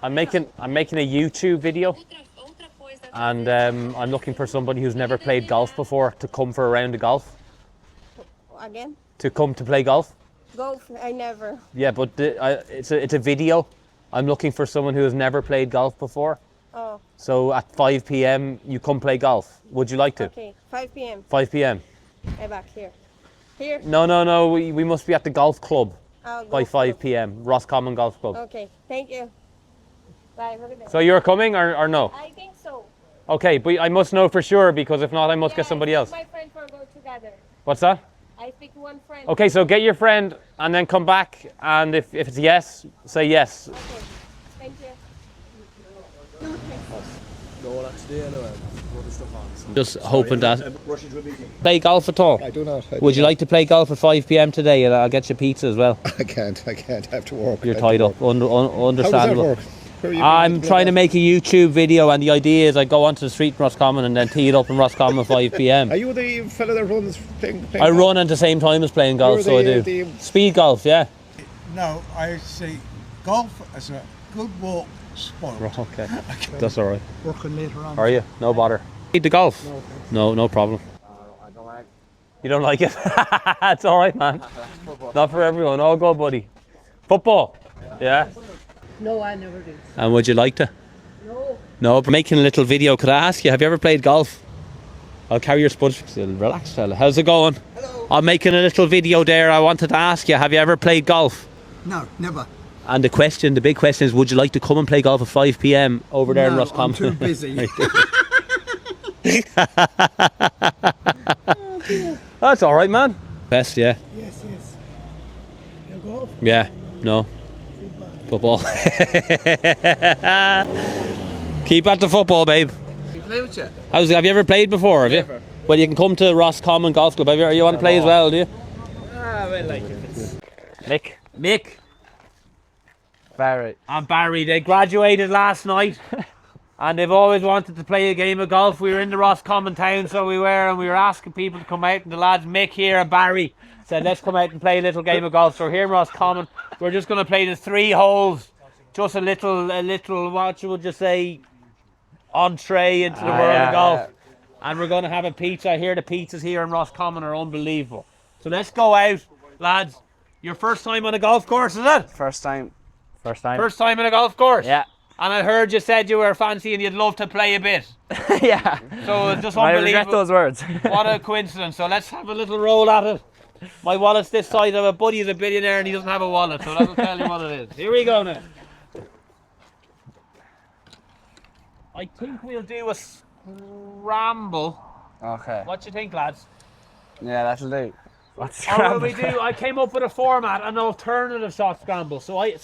I'm making a YouTube video, and I'm looking for somebody who's never played golf before to come for a round of golf. Again? To come to play golf. Golf? I never. Yeah, but it's a video. I'm looking for someone who has never played golf before. Oh. So at 5 p.m. you come play golf. Would you like to? Okay, 5 p.m. 5 p.m. Hey, back here. Here? No. We must be at the golf club by 5 club. p.m. Roscommon Golf Club. Okay, thank you. Bye. Have a good day. So you're coming or no? I think so. Okay, but I must know for sure, because if not, I must get somebody else. My friend for go together. What's that? I pick one friend. Okay, so get your friend and then come back, and if it's yes, say yes. Okay, thank you. Just hoping that. Play golf at all? I do not. Would you like to play golf at 5 p.m. today, and I'll get you pizza as well? I can't. I have to work. You're tied up. Understandable. How does that work? I'm trying to make a YouTube video, and the idea is I go onto the street in Roscommon and then tee it up in Roscommon at 5 p.m. Are you the fella that runs playing I run at the same time as playing golf, so I do. Speed golf, yeah. No, I see golf as a good walk sport. Okay, that's all right. Working later on. Are you? No bother. Need the golf? No problem. I don't like. You don't like it? It's all right, man. Not for everyone. All good, buddy. Football? Yeah. No, I never do. And would you like to? No. No, but making a little video. Could I ask you, have you ever played golf? I'll carry your spuds. Relax, fella. How's it going? Hello. I'm making a little video there. I wanted to ask you, have you ever played golf? No, never. And the big question is, would you like to come and play golf at 5 p.m. over there in Roscommon? I'm too busy. That's all right, man. Best, yeah. Yes. You golf? Yeah, no. Football. Keep at the football, babe. You play with you? Have you ever played before, have you? Never. Well, you can come to Roscommon Golf Club. You want to play as well, do you? Well, like if it's... Mick. Barry. And Barry, they graduated last night. And they've always wanted to play a game of golf. We were in the Roscommon town, so we were, and we were asking people to come out, and the lads Mick here and Barry said, let's come out and play a little game of golf. So we're here in Roscommon. We're just going to play the 3 holes. Just a little, what would you say, entree into the world of golf. And we're going to have a pizza. I hear the pizzas here in Roscommon are unbelievable. So let's go out, lads. Your first time on a golf course, is it? First time. First time on a golf course? Yeah. And I heard you said you were fancy and you'd love to play a bit. Yeah. So it's just I unbelievable. regret those words. What a coincidence. So let's have a little roll at it. My wallet's this size. I have a buddy who's a billionaire and he doesn't have a wallet, so that'll tell you what it is. Here we go now. I think we'll do a scramble. Okay. What do you think, lads? Yeah, that'll do. What's Or will we do? I came up with a format, an alternative shot scramble. So I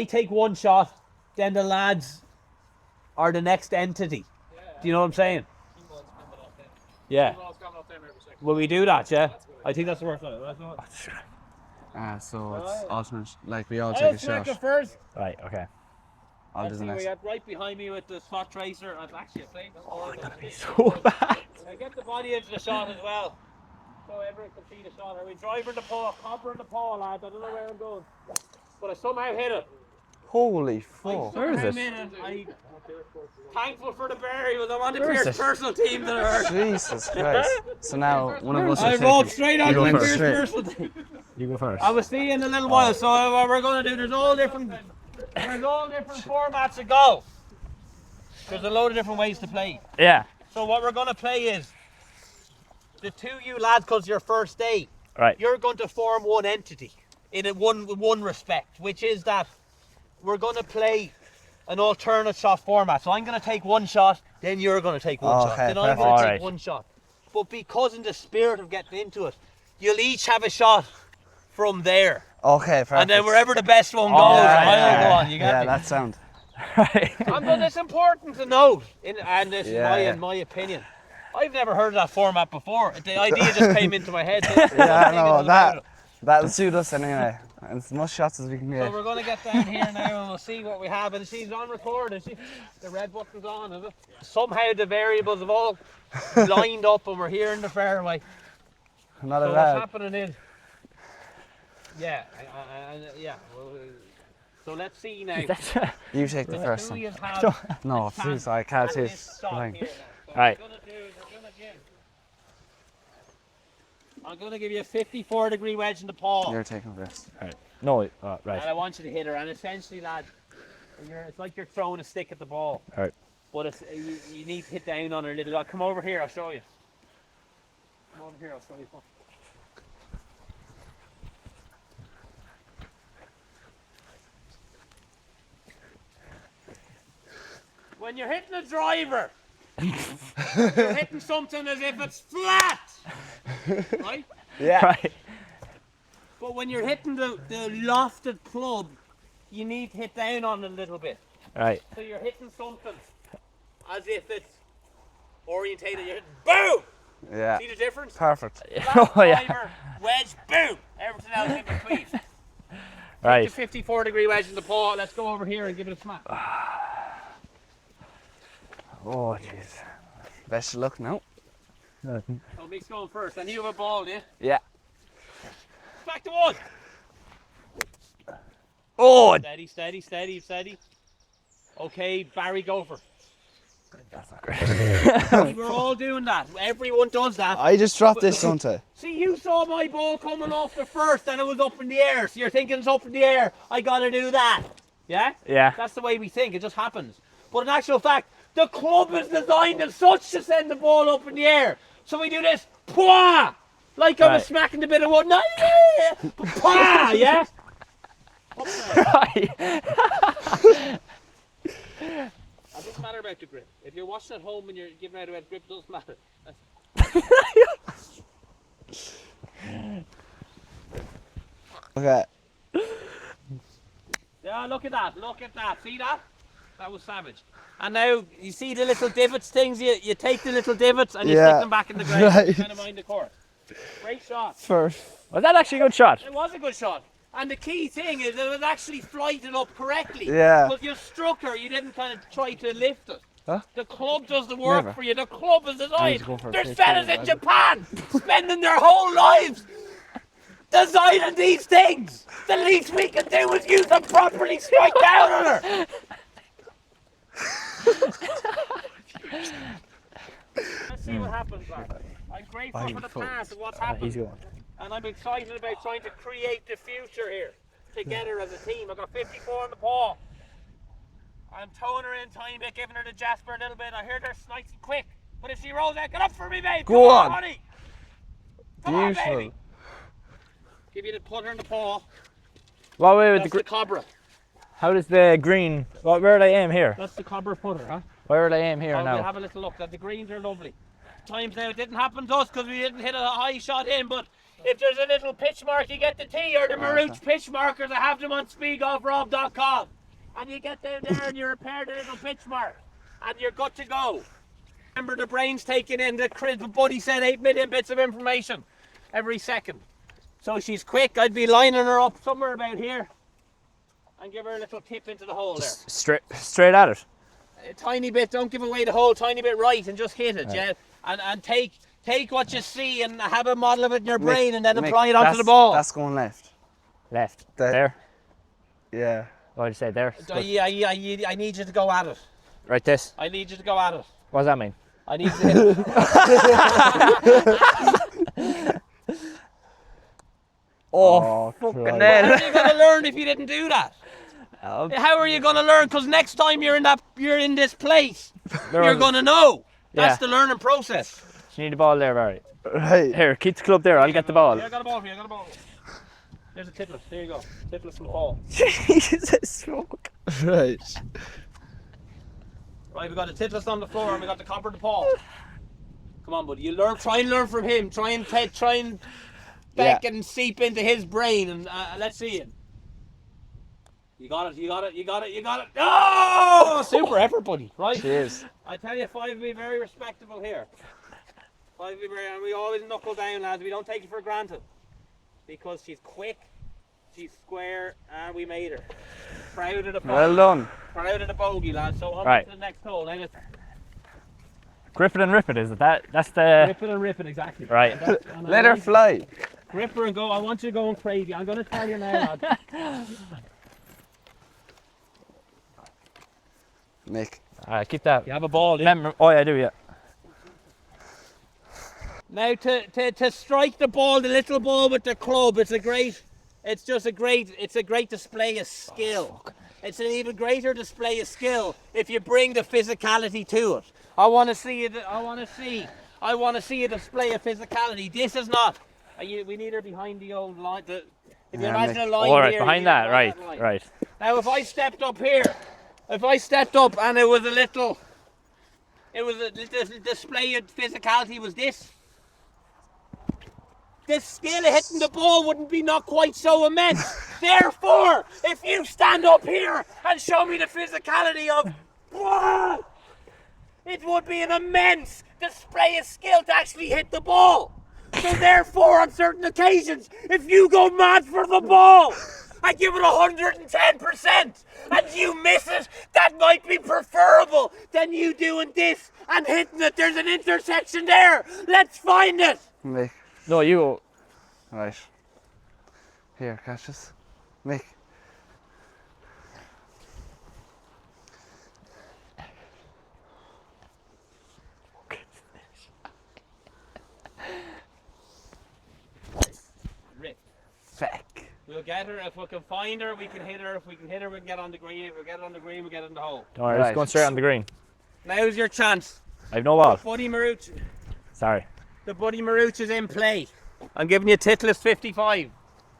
take one shot, then the lads are the next entity. Do you know what I'm saying? Yeah. Will we do that? Yeah. I think that's the worst. So it's alternate. Like we all take a shot. First. Right. Okay. I'll do the next. We had right behind me with the spot tracer. I've actually played this. Oh, That'll be so bad. Get the body into the shot as well, so everyone can see the shot. Are we driving the paw, coppering the paw, lads? I don't know where I'm going, but I somehow hit it. Holy fuck. Where is it? I'm thankful for the berry, but I'm on the Pierce personal team that hurt. Jesus Christ. So now one of us I will rolled take it. straight on You the go Pierce first. personal team. You go first. I will see you in a little while. So what we're going to do, there's all different formats of golf. There's a load of different ways to play. Yeah. So what we're going to play is the two you lads, because your first day, Right. you're going to form one entity in one respect, which is that we're going to play an alternate shot format. So I'm going to take one shot, then you're going to take one shot, then I'm going to take one shot. But because in the spirit of getting into it, you'll each have a shot from there. Okay, perfect. And then wherever the best one goes, I'll go on. You get me? that sound. It's important to note, and this is my opinion. I've never heard of that format before. The idea just came into my head. That'll suit us anyway. As much shots as we can So get. we're going to get down here now and we'll see what we have. And she's on record, is she? The red button's on, is it? Somehow the variables have all lined up and we're here in the fairway. Not So a what's bad. happening is, yeah, So let's see now. You take the first Who one. you have No, please, I can't and take this shot Fine. here now. So Right. what I'm gonna do is I'm gonna give you a 54-degree wedge in the paw. You're taking this. No, And right. I want you to hit her. And essentially, lad, it's like you're throwing a stick at the ball. Alright. But you need to hit down on her a little. Come over here, I'll show you. Come over here, I'll show you. When you're hitting a driver, you're hitting something as if it's flat, right? Yeah. Right. But when you're hitting the lofted club, you need to hit down on it a little bit. Right. So you're hitting something as if it's orientated. You're hitting boom! Yeah. See the difference? Perfect. Flat Oh, yeah. driver, wedge, boom! Everything else in between. Right. 54-degree wedge in the paw. Let's go over here and give it a smack. Oh, jeez. Best of luck now. So Mick's going first. And you have a ball, do you? Yeah. Back to one. Oh! Steady, steady, steady, steady. Okay, Barry, go for. That's not great. We're all doing that. Everyone does that. I just dropped this, don't I? See, you saw my ball coming off the first and it was up in the air. So you're thinking it's up in the air. I gotta do that. Yeah? Yeah. That's the way we think. It just happens. But in actual fact, the club is designed as such to send the ball up in the air. So we do this. Pwah! Like I was Right. smacking the bit of wood. Pwah! Yeah? Up there. Right. It doesn't matter about the grip. If you're watching at home and you're giving out about grip, it doesn't matter. Okay. Yeah, look at that. Look at that. See that? That was savage. And now, you see the little divots things? You take the little divots and you Yeah. stick them back in the ground. Right. Kind of mind the course. Great shot. Was that actually a good shot? It was a good shot. And the key thing is it was actually flighted up correctly. Yeah. But you struck her, you didn't kind of try to lift it. Huh? The club does the work Never. for you. The club is I need designed. to go for a There's pitch fellas game, in Japan spending their whole lives designing these things. The least we can do is use them properly, strike down on her. Let's see what happens, man. I'm grateful for the past and what's happened. He's going. And I'm excited about trying to create the future here together as a team. I've got 54 on the paw. I'm towing her in tiny bit, giving her to Jasper a little bit. I heard her nice and quick. But if she rolls out, get up for me, babe. Go Come on. honey. Come on, Beautiful. baby. Give you the putter in the paw. What way with That's the the cobra. How does the green? Where do I aim here? That's the cobra putter, huh? Where do I aim here Oh, we'll now? have a little look. The greens are lovely. Times now it didn't happen to us because we didn't hit a high shot in, but if there's a little pitch mark, you get the T or the Marooch pitch markers. I have them on speedgolfrob.com. And you get down there and you repair the little pitch mark. And you're good to go. Remember, the brain's taking in, the buddy said 8 million bits of information every second. So she's quick. I'd be lining her up somewhere about here and give her a little tip into the hole there. Straight at it. A tiny bit, don't give away the hole, tiny bit right and just hit it, yeah? And take what you see and have a model of it in your brain and then apply it onto the ball. That's going left. Left. That- There. Yeah. What did you say there? I need you to go at it. Right, this. I need you to go at it. What does that mean? I need to hit it. Oh, fucking Christ. How hell. are you going to learn if you didn't do that? How are you going to learn? Because next time you're in this place, you're going to know. That's the learning process. You need the ball there, Barry. Right. Here, keep the club there. I'll get the ball. Yeah, I got a ball for you. I got a ball. There's a titlet. There you go. Titlet from the ball. Jesus, fuck. Right. Right, we got the titlets on the floor and we got the copper in the paw. Come on, buddy. You learn. Try and learn from him. Try and beck and seep into his brain, and let's see it. You got it. You got it. You got it. You got it. Oh, super effort, buddy. Right. Cheers. I tell you, 5 will be very respectable here. 5 will be very, and we always knuckle down, lads. We don't take it for granted because she's quick, she's square, and we made her. Proud of the Well done. proud of the bogey, lads. So on Right. to the next hole. Now Grip it and rip it, is it that? That's the... rip it and rip it, exactly. Right. And Let her fly. Grip her and go. I want you going crazy. I'm going to tell you now, lad. Mick. Keep that. You have a ball, do you? Remember, oh, yeah, I do, yeah. Now to strike the ball, the little ball with the club, it's a great display of skill. It's an even greater display of skill if you bring the physicality to it. I want to see a display of physicality. This is not. We need her behind the old line. If you imagine a line All right, here, behind you that, need right, line. right. Now, if I stepped up here, and it was a display of physicality was this. The skill of hitting the ball wouldn't be not quite so immense. Therefore, if you stand up here and show me the physicality of, it would be an immense display of skill to actually hit the ball. So therefore, on certain occasions, if you go mad for the ball, I give it 110%, and you miss it, that might be preferable than you doing this and hitting it. There's an intersection there. Let's find it. Mick. No, you. Right. Here, catch this. Mick. Rip. Feck. We'll get her. If we can find her, we can hit her. If we can hit her, we can get on the green. If we get it on the green, we get it in the hole. Don't worry, Right. it's going straight on the green. Now's your chance. I have no ball. Buddy Marooch. Sorry. The Buddy Marooch is in play. I'm giving you Titless 55. You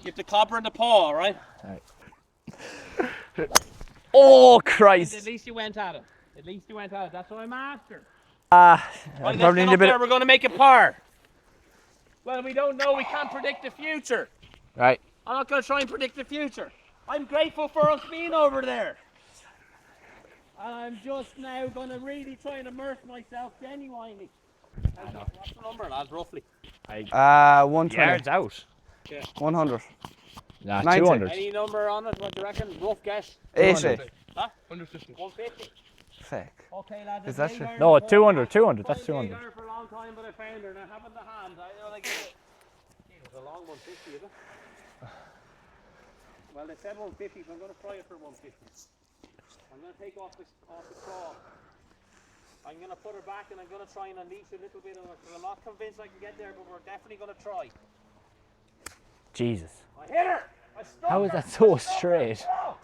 have the copper in the paw, all right? Oh, At Christ. least you went at it. That's what I'm after. I Right, probably let's need a get up bit there. of... We're going to make a par. Well, we don't know. We can't predict the future. Right. I'm not going to try and predict the future. I'm grateful for us being over there. And I'm just now going to really try and immerse myself genuinely. What's the number, lads, roughly? 120. Yards out. 100. Nah, 90. 200. Any number on it? What do you reckon? Rough guess. 80. Huh? 150. 150. Feck. Okay, lads. Is that true? No, 200, 200. That's 200. I've her for a long time, but I found her and I haven't the hand. I know, like, it was a long 150, is it? Well, they said 150, so I'm going to try it for 150. I'm going to take off the claw. I'm going to put her back and I'm going to try and unleash a little bit of it. I'm not convinced I can get there, but we're definitely going to try. Jesus. I hit her! I stuck How her! is that so straight? Oh!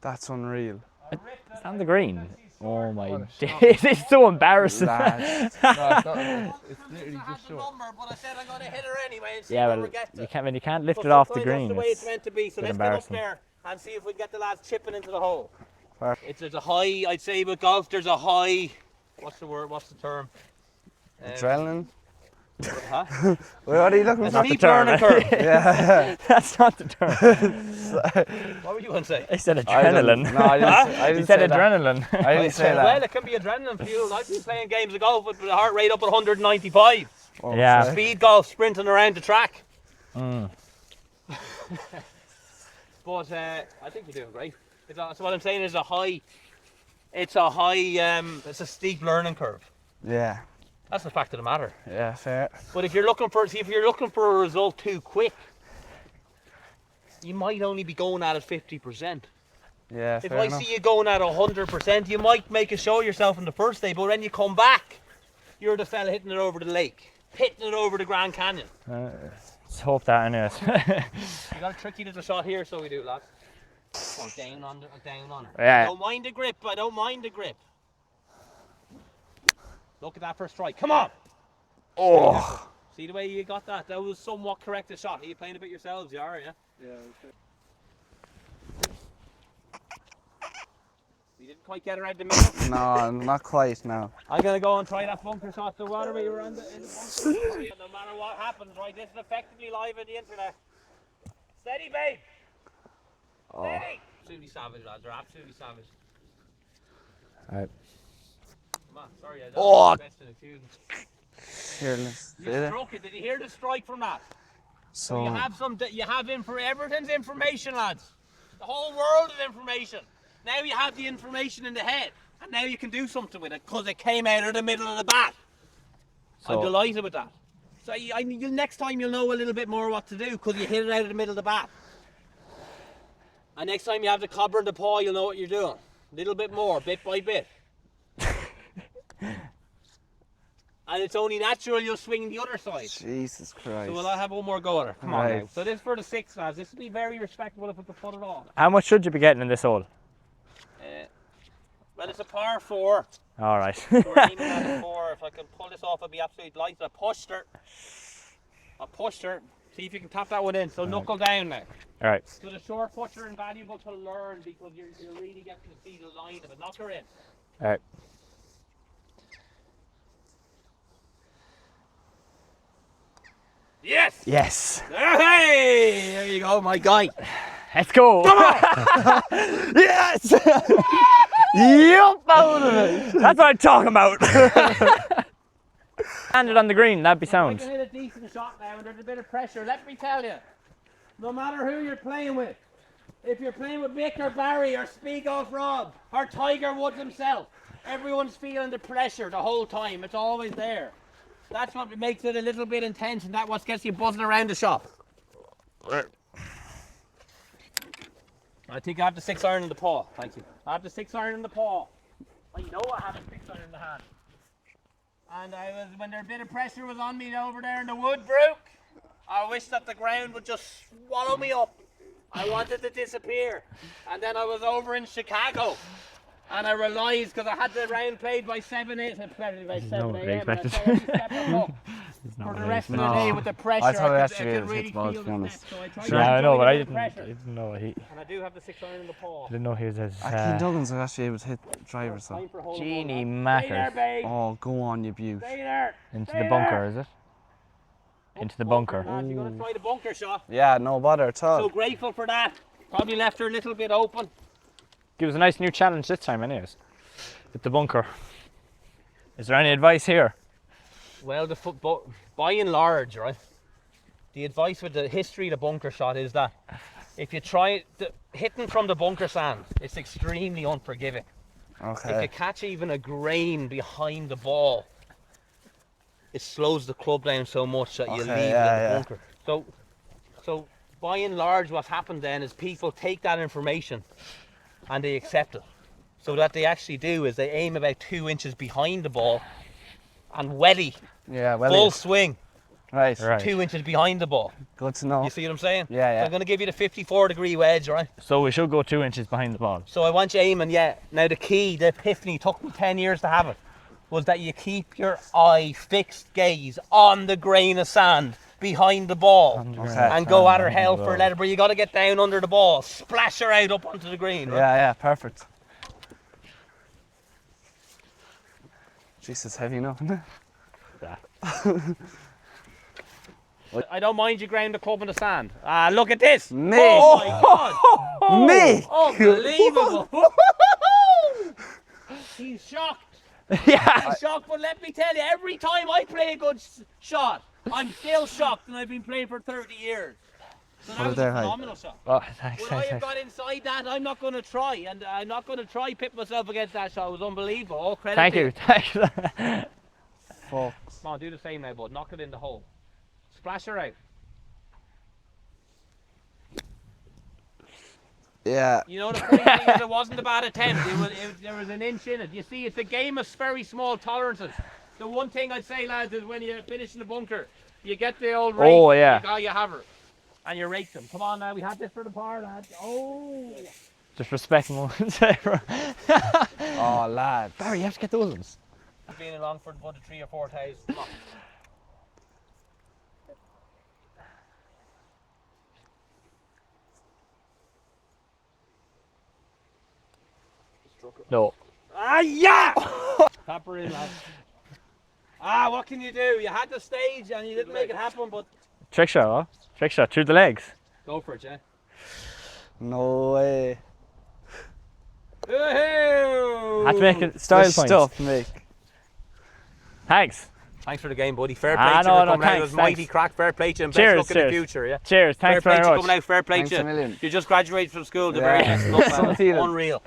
That's unreal. It's on the green. Oh my days, it's so embarrassing. Lads. No, it's not. It's literally I had just the short. number, but I said I'm going to hit her anyway and see Yeah, where well, we get to. you can't, when you can't lift But it off the sometimes green. That's the way it's meant to be. So a bit let's get up embarrassing. there and see if we can get the lads chipping into the hole. Fair. There's a high, I'd say with golf, there's a high, what's the word, what's the term? Adrenaline. Huh? What are you looking A for? steep term. learning curve. Yeah. That's not the term. What were you going to say? I said I don't- adrenaline. No, I didn't, I You didn't said say that. adrenaline. I didn't say Well, that. it can be adrenaline fueled. I've been playing games of golf with the heart rate up at 195. Oh, Yeah. sorry. Speed golf, sprinting around the track. Mm. But I think you're doing great. So what I'm saying is it's a steep learning curve. Yeah. That's the fact of the matter. Yeah, fair. But if you're looking for a result too quick, you might only be going at it 50%. Yeah, If fair I enough. see you going at 100%, you might make a show of yourself in the first day, but when you come back, you're the fella hitting it over the lake, hitting it over the Grand Canyon. Let's hope that anyways. You got a tricky little shot here, so we do, lads. Oh, down on her. Yeah. I don't mind the grip. Look at that first strike. Come on! Oh. See the way you got that? That was somewhat correct a shot. Are you playing a bit yourselves? You are, yeah? Yeah, okay. We didn't quite get her out the middle. No, not quite, no. I'm going to go and try that bunker shot. So whether we were in the bunker, no matter what happens, right? This is effectively live on the internet. Steady, babe. Oh. Steady. Absolutely savage, lads. They're absolutely savage. Right. Come on, sorry. I don't Oh. know the best in the tune. Here, let's You see it. struck it. Did you hear the strike from that? So, You have everything's information, lads. The whole world is information. Now you have the information in the head, and now you can do something with it because it came out of the middle of the bat. I'm delighted with that. So next time you'll know a little bit more what to do because you hit it out of the middle of the bat. And next time you have the cobber in the paw, you'll know what you're doing. little bit more, bit by bit. And it's only natural you'll swing the other side. Jesus Christ. So will I have one more go at her? Come on Right. now. So this is for the 6, lads. This will be very respectable if we can put it on. How much should you be getting in this hole? Well, it's a par 4. All right. So we're aiming at a 4. If I can pull this off, I'd be absolutely delighted. I pushed her. See if you can tap that one in. So knuckle down now. All right. So the short puts are invaluable to learn because you're really getting to see the line of it. Knock her in. All right. Yes! Yes. Hey! There you go, my guy. Let's go. Come on. Yes. Yup, out of it. That's what I'm talking about. Landed on the green, that'd be I sound. can hit a decent shot now and there's a bit of pressure. Let me tell you, no matter who you're playing with, if you're playing with Mick or Barry or Speedgolfrob or Tiger Woods himself, everyone's feeling the pressure the whole time. It's always there. That's what makes it a little bit intense and that's what gets you buzzing around the shop. I think I have the 6 iron in the paw. Thank you. I have the 6 iron in the paw. I know I have a 6 iron in the hand. And when a bit of pressure was on me over there in the wood, Brooke, I wish that the ground would just swallow me up. I wanted to disappear. And then I was over in Chicago. And I realised, because I had the round played by 7 a.m. For the rest of the day with the pressure, I thought I it could actually really hit balls, feel to be the honest. step. So I tried Yeah, I know, but I to didn't pressure. know he And I do have the 6 iron in the paw. didn't know he was as Keane Duggins are actually able to hit drivers, so. Time for hole in Genie one. Mackers. Stay there, babe. Oh, go on, you beaut. Stay there. Into Stay the bunker, there. is it? Into the Bunker, bunker. lads. You're going to try the bunker shot. Yeah, no bother at all. So grateful for that. Probably left her a little bit open. Give us a nice new challenge this time, anyways. With the bunker. Is there any advice here? Well, by and large, right, the advice with the history of the bunker shot is that if you try hitting from the bunker sand, it's extremely unforgiving. If you Okay. catch even a grain behind the ball, it slows the club down so much that you Okay, leave it in yeah, the bunker. So by and large, what's happened then is people take that information and they accept it. So what they actually do is they aim about 2 inches behind the ball and weddy, Yeah, well, full swing, right. Right. 2 inches behind the ball. Good to know. You see what I'm saying? Yeah, yeah. So I'm going to give you the 54-degree wedge, right? So we should go 2 inches behind the ball. So I want you aiming, yeah. Now the key, the epiphany, took me 10 years to have it, was that you keep your eye fixed gaze on the grain of sand behind the ball Okay. and go at her hell for a letter, but you got to get down under the ball, splash her out up onto the green, right? Yeah, yeah, perfect. Jesus, heavy enough, isn't it? I don't mind you ground the club in the sand. Ah, look at this. Me. Oh my God. Me! Unbelievable. He's shocked. Yeah. He's shocked, but let me tell you, every time I play a good shot, I'm still shocked, and I've been playing for 30 years. So that What was are a their height? phenomenal shot. Oh, thanks, Would I thanks, have thanks. got inside that? I'm not going to try, and I'm not going to try pit myself against that shot. It was unbelievable. All credit Thank to you, thank you. Fuck. Come on, do the same now, bud. Knock it in the hole. Splash her out. Yeah. You know the funny thing is it wasn't a bad attempt. There was an inch in it. You see, it's a game of very small tolerances. The one thing I'd say, lads, is when you finish in the bunker, you get the old rake. Oh, yeah. You have her. And you rake them. Come on now, we had this for the par, lads. Oh. Just respect him. Oh, lad. Barry, you have to get those ones. I've been along for about 3,000 or 4,000. Come on. No. Ah, yeah! Tap her in, lads. Ah, what can you do? You had the stage and you didn't make it happen, but Trick shot, huh? Trick shot through the legs. go for it, yeah. No way. Woohoo! Had to make it style Good points. stuff, Mick. Thanks. Thanks for the game, buddy. Fair play Ah, to you no, for no, coming out. It thanks, was mighty thanks. crack. Fair play to you and Cheers, best luck in the cheers. future, yeah. Cheers, Fair thanks play very to you much. coming out. Fair play Thanks to a you. million. You just graduated from school. The Yeah. very best. Look, Some feeling. unreal.